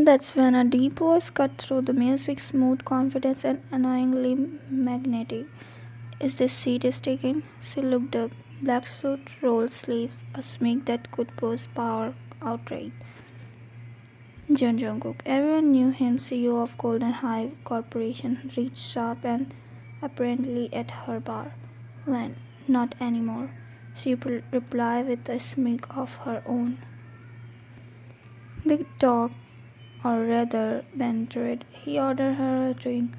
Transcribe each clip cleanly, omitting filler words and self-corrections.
That's when a deep voice cut through the music, smooth, confident, and annoyingly magnetic. Is this seat is taken? She looked up. Black suit, rolled sleeves, a smirk that could boast power outright. Jun Jungkook. Everyone knew him, CEO of Golden Hive Corporation, rich, sharp, and apparently at her bar. When? Not anymore. She replied with a smirk of her own. Big talk, or rather bantered. He ordered her a drink,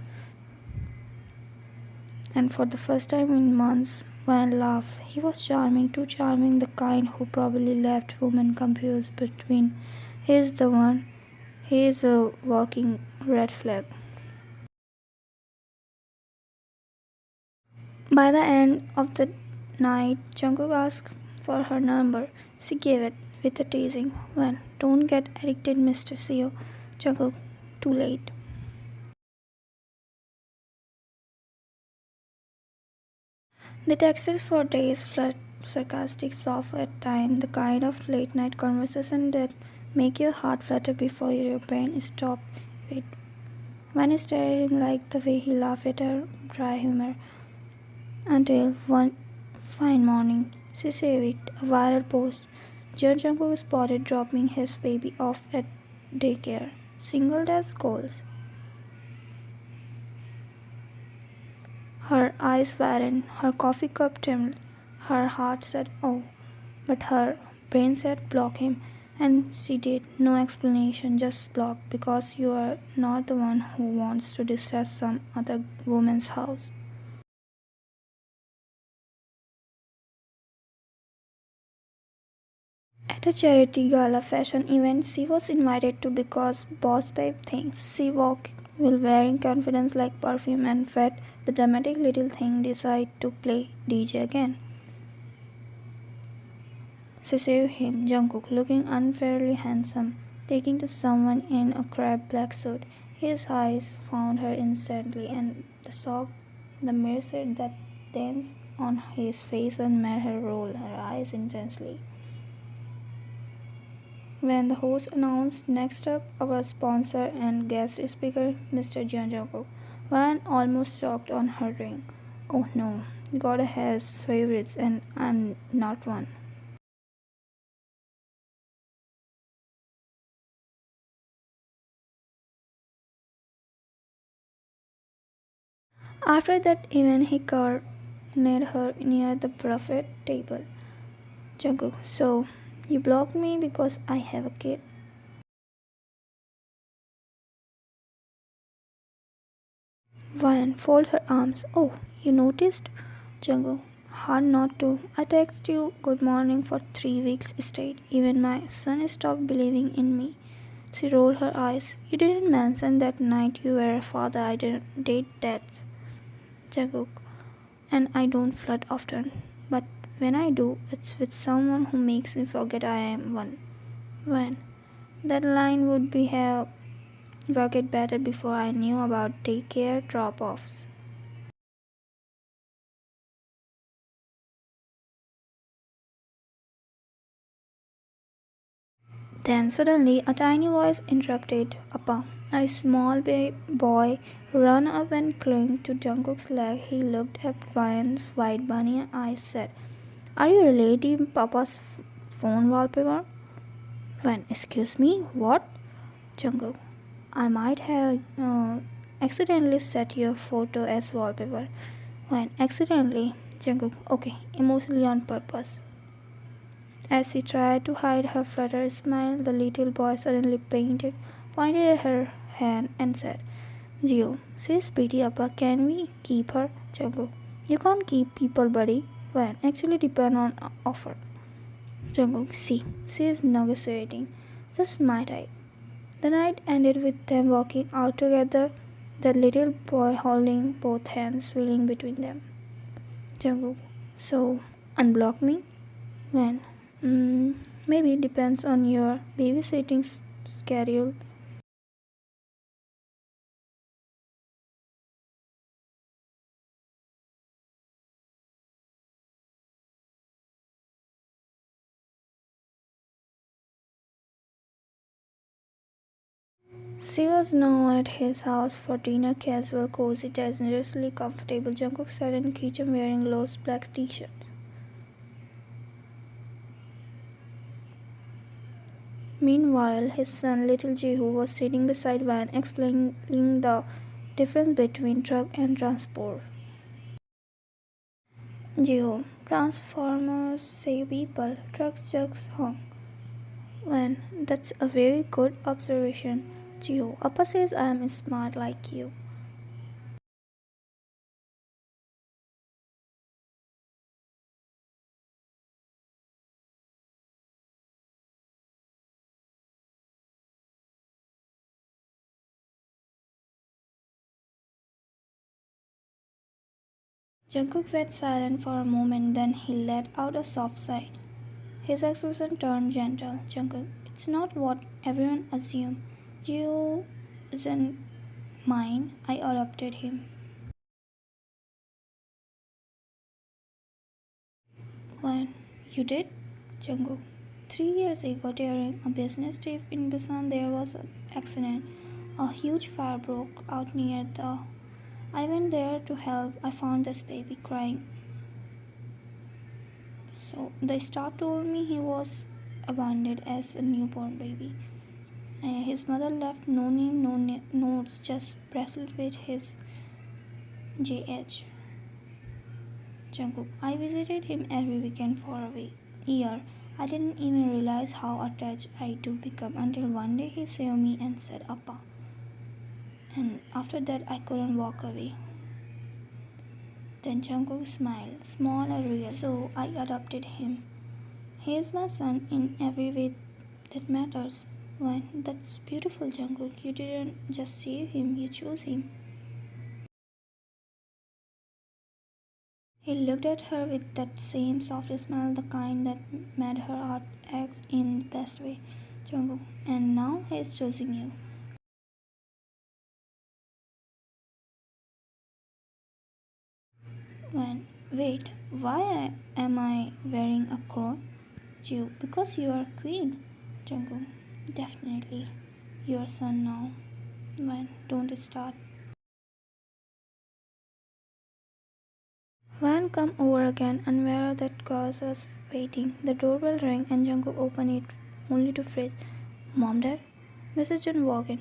and for the first time in months, Van laughed. He was charming, too charming, the kind who probably left women confused between he's the one, he is a walking red flag. By the end of the night, Jungkook asked for her number. She gave it with a teasing. When? Don't get addicted, Mr. CEO. Jungkook, too late. They texted for days, flat, sarcastic, soft at times, the kind of late night conversation that make your heart flutter before your brain stops it. When stared at him like the way he laughed at her dry humor, until one fine morning, she saved it, a viral post. Jung Jungkook spotted dropping his baby off at daycare. Single as goals. Her eyes widened, her coffee cup trembled, her heart said, "Oh," but her brain said, "Block him." And she did. No explanation, just block, because you are not the one who wants to distress some other woman's house. At a charity gala fashion event, she was invited to because boss babe thinks she walked while wearing confidence like perfume and fat. The dramatic little thing decided to play DJ again. She saved him, Jungkook, looking unfairly handsome, taking to someone in a crepe black suit. His eyes found her instantly, and the shock, the mercy that danced on his face and made her roll her eyes intensely. When the host announced next up our sponsor and guest speaker, Mr. Jeon Jungkook, Van almost choked on her ring. Oh no, God has favorites and I'm not one. After that event, he cornered her near the buffet table. Jungkook, so you blocked me because I have a kid? Van folded her arms. Oh, you noticed? Jungkook, hard not to. I texted you good morning for 3 weeks straight. Even my son stopped believing in me. She rolled her eyes. You didn't mention that night you were a father. I didn't date dads. Jungkook, and I don't flirt often. But when I do, it's with someone who makes me forget I am one. When? That line would be have worked better before I knew about daycare drop-offs. Then suddenly a tiny voice interrupted. Appa. A small boy ran up and clung to Jungkook's leg. He looked at Ryan's white bunny eyes said, "Are you relating Papa's phone wallpaper?" When, excuse me, what? Jungkook, I might have accidentally set your photo as wallpaper. When, accidentally? Jungkook, okay, emotionally on purpose. As she tried to hide her fluttered smile, the little boy suddenly pointed at her hand, and said, Jiho, she's pretty, Appa. Can we keep her? Jungkook, you can't keep people, buddy. When, actually depend on offer. Jungkook, see, she is negotiating. Just my type. The night ended with them walking out together, the little boy holding both hands, swirling between them. Jungkook, so unblock me? When? Maybe depends on your babysitting schedule. She was now at his house for dinner, casual, cozy, dangerously comfortable. Jungkook sat in the kitchen wearing loose black t-shirts. Meanwhile, his son, little Jiho, was sitting beside Van, explaining the difference between truck and transport. Jiho, transformers save people, trucks just honk. Van, that's a very good observation. Jiho, Appa says I am smart like you. Jungkook went silent for a moment, then he let out a soft sigh. His expression turned gentle. Jungkook, it's not what everyone assumed. Jiho isn't mine. I adopted him. When you did? Jungkook. 3 years ago, during a business trip in Busan, there was an accident. A huge fire broke out near the. I went there to help. I found this baby crying. So the staff told me he was abandoned as a newborn baby. His mother left no name, no notes, just bracelet with his JH. Jungkook. I visited him every weekend for a year. I didn't even realize how attached I do become until one day he saw me and said Appa. And after that I couldn't walk away. Then Jungkook smiled, small and real. So I adopted him. He is my son in every way that matters. When that's beautiful, Jungkook. You didn't just save him, you chose him. He looked at her with that same soft smile, the kind that made her heart ache in the best way. Jungkook, and now he is choosing you. When wait, why am I wearing a crown? Jiho, because you are queen. Jungkook, definitely your son now. When don't start. Van come over again and where that girl was waiting. The doorbell rang and Jungkook opened it only to phrase, Mom, Dad? Mrs. Jun walked in.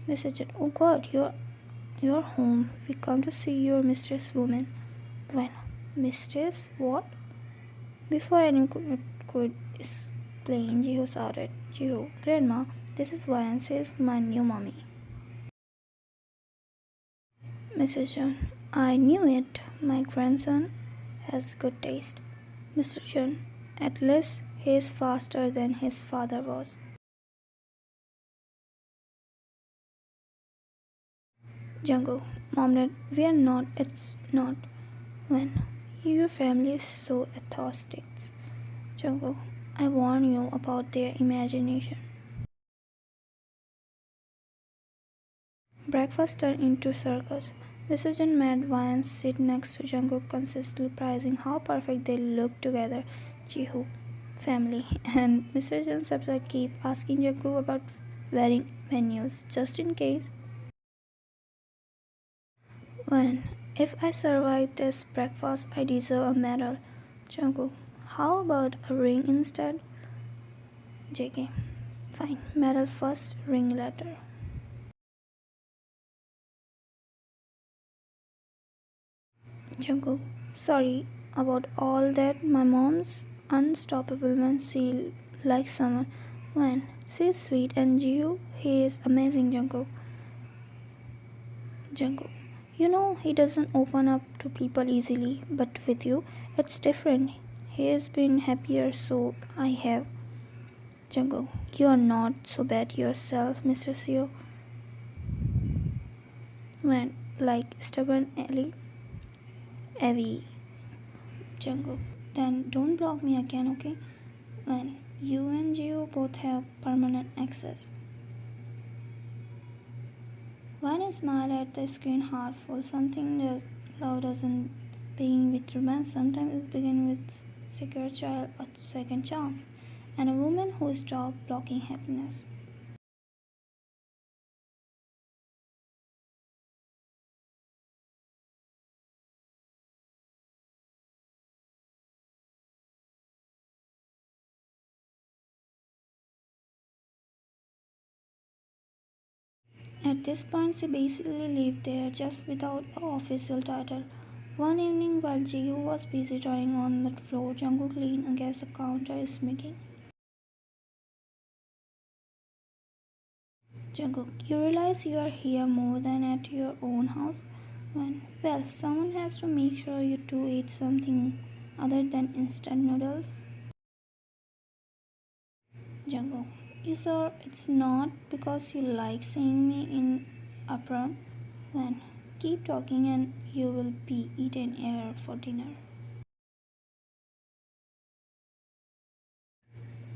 Mrs. Jun, oh God, you're home. We come to see your mistress woman. When? Mistress? What? Before anyone could explain, Jiho shouted, Jiho, Grandma, this is Van, says my new mommy. Mrs. Jun, I knew it. My grandson has good taste. Mr. Jun, at least he is faster than his father was. Jungkook, Mom, Dad, we are not. It's not. When your family is so atheistic. Jungkook, I warn you about their imagination. Breakfast turned into circus. Mrs. Jun made Vian sit next to Jungkook, consistently praising how perfect they looked together. Jiho, family, and Mr. Jun subside keep asking Jungkook about wedding venues, just in case. When if I survive this breakfast, I deserve a medal. Jungkook, how about a ring instead? JK, fine, medal first, ring later. Jungkook, sorry about all that. My mom's unstoppable when she likes someone. When she's sweet and Jiho, he is amazing. Jungkook, you know he doesn't open up to people easily, but with you, it's different. He has been happier, so I have. Jungkook, you are not so bad yourself, Mr. Seo. When like stubborn Ellie, Evie. Jungkook, then don't block me again, okay? When you and Jiho both have permanent access. When I smile at the screen heartful, something that love doesn't begin with romance, sometimes it begins with secure child, a second chance, and a woman who stopped blocking happiness. At this point, she basically lived there just without an official title. One evening, while Jiho was busy drawing on the floor, Jungkook leaned against the counter, smirking. Jungkook, you realize you are here more than at your own house? Well, someone has to make sure you two eat something other than instant noodles. Jungkook, you sure it's not because you like seeing me in apron? When keep talking and you will be eaten air for dinner.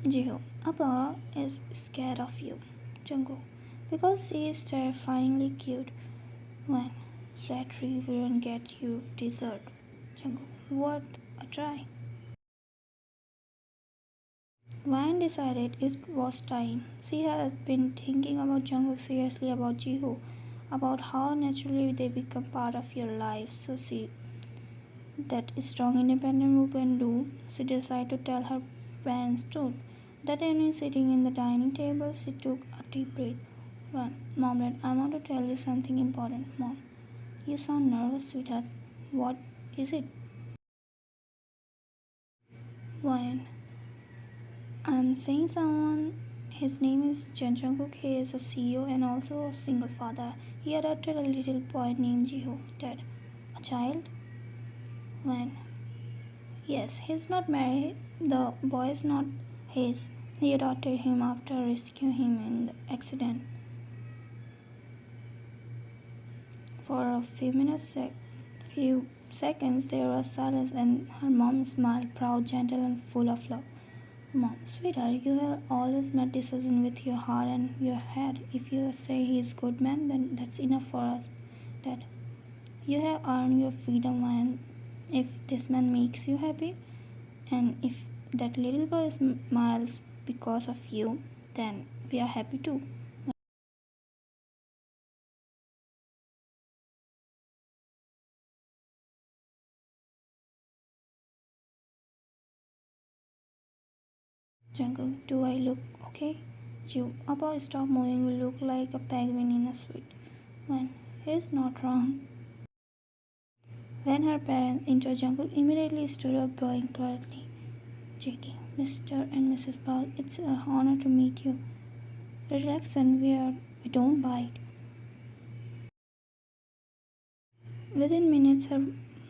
Jiho, Appa is scared of you. Jungkook, because she is terrifyingly cute. When flattery won't get you dessert. Jungkook, worth a try. Vine decided it was time. She has been thinking about Jungkook seriously, about Jiho, about how naturally they become part of your life. So she, that strong independent woman do, she decided to tell her parents truth. That evening, sitting in the dining table, she took a deep breath. Well, Mom, I want to tell you something important. Mom, you sound nervous, sweetheart. What is it? Why? I'm saying someone. His name is Jen Jungkook. He is a CEO and also a single father. He adopted a little boy named Jiho. Dad, a child? When? Yes, he's not married. The boy is not his. He adopted him after rescuing him in the accident. For a few seconds, there was silence, and her mom smiled, proud, gentle, and full of love. Mom, sweetheart, you have always made decisions with your heart and your head. If you say he's a good man, then that's enough for us. Dad, you have earned your freedom, and if this man makes you happy, and if that little boy smiles because of you, then we are happy too. Jungle, do I look okay? Jew, about stop moving, you look like a penguin in a suit. Man, he's not wrong. When her parents entered, Jungkook immediately stood up, bowing politely. Jackie, Mr. and Mrs. Park, it's an honor to meet you. Relax and we don't bite. Within minutes, her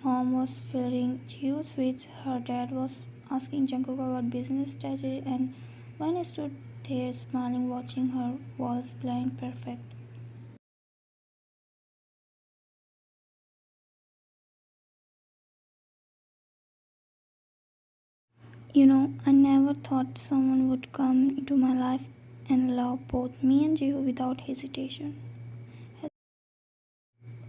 mom was feeding Jiho sweets. Her dad was asking Jungkook about business strategy, and when he stood there smiling, watching her, was blind perfect. I never thought someone would come into my life and love both me and Jiho without hesitation.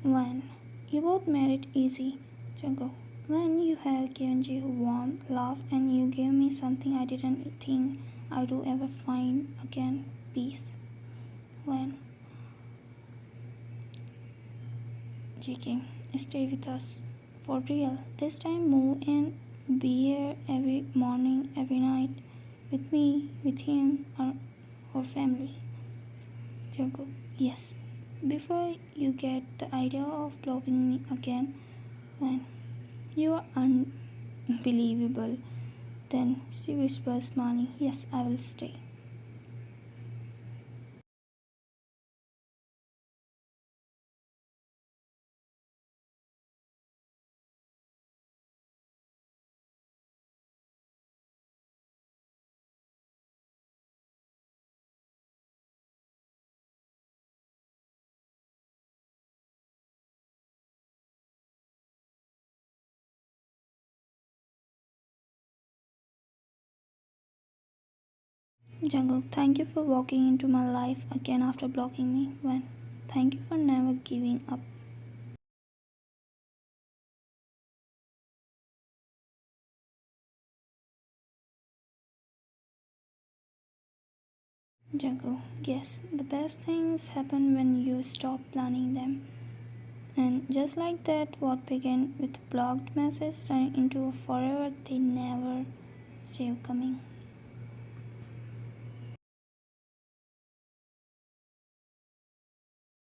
When you both made it easy, Jungkook. When you have given Jiho warm love and you gave me something I didn't think I would ever find again, peace. When JK, stay with us for real. This time move in, be here every morning, every night, with me, with him, or family. Jungkook, yes. Before you get the idea of blocking me again, when you are unbelievable, then she whispers, smiling, yes, I will stay. Jungkook, thank you for walking into my life again after blocking me. When thank you for never giving up. Jungkook, yes, the best things happen when you stop planning them. And just like that, what began with blocked message turned into a forever they never see you coming.